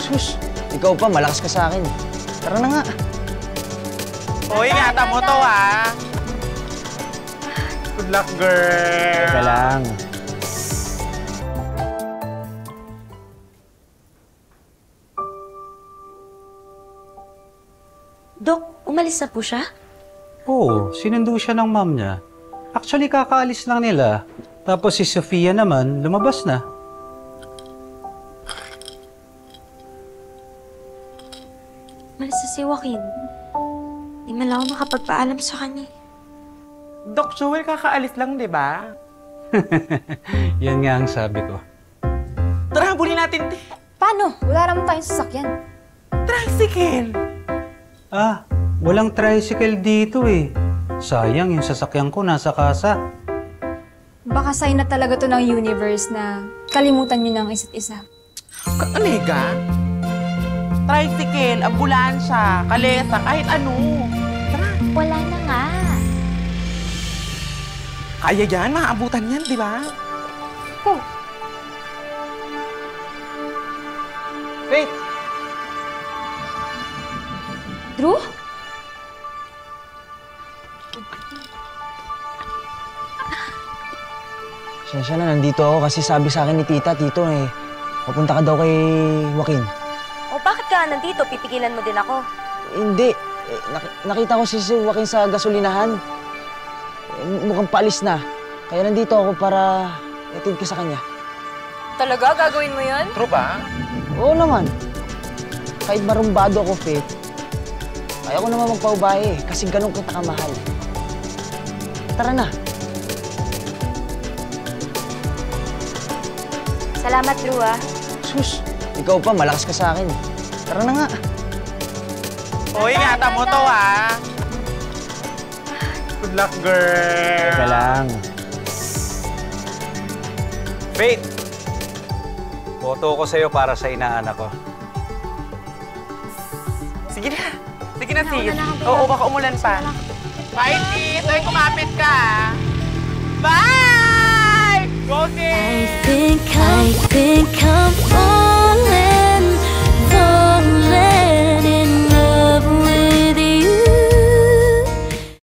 Sus, ikaw pa, malakas ka sa akin. Tara na nga. Uy, ingatan mo to, ha? Good luck, girl. Teka lang. Dok, umalis na po siya? Oo, sinundo siya ng mom niya. Actually, kakaalis lang nila. Tapos si Sofia naman, lumabas na. Umalis na si Joaquin. Di man lang ako makapagpaalam sa kanya. Doc Joel, kakaalis lang, di ba? Yan nga ang sabi ko. Tara, habulin natin. Paano? Wala naman tayong sasakyan. Tricycle! Ah, walang tricycle dito eh. Sayang, yung sasakyan ko nasa kasa. Baka sign na talaga to ng universe na kalimutan nyo ng isa't isa. Anega? Tricycle, ambulansya, kalesa, kahit ano. Tara. Wala na nga. Kaya yan, maabutan yan, di ba? Oh, Wait! Drew? Siya na, nandito ako kasi sabi sa akin ni Tita, Tito eh, papunta ka daw kay Joaquin. O bakit ka nandito? Pipigilan mo din ako. Hindi. Nakita ko si Joaquin sa gasolinahan. Mukhang paalis na. Kaya nandito ako para itid ka sa kanya. Talaga? Gagawin mo yun? True ba? Oo naman. Kahit marumbado ako, Faith, kaya ko naman magpaubahe kasi ganun kita kamahal. Tara na. Salamat, Drew, ah. Sus, ikaw pa, malakas ka sa akin. Tara na nga. Uy, ingatan mo to, ha? Good luck, girl. Teka lang. Faith! Boto ko sa'yo para sa inaanak ko. Sige na. Sige na, sis. Oo, baka umulan pa. Bye, sis. Uy, kumapit ka, ha? Bye! Go, sis! I think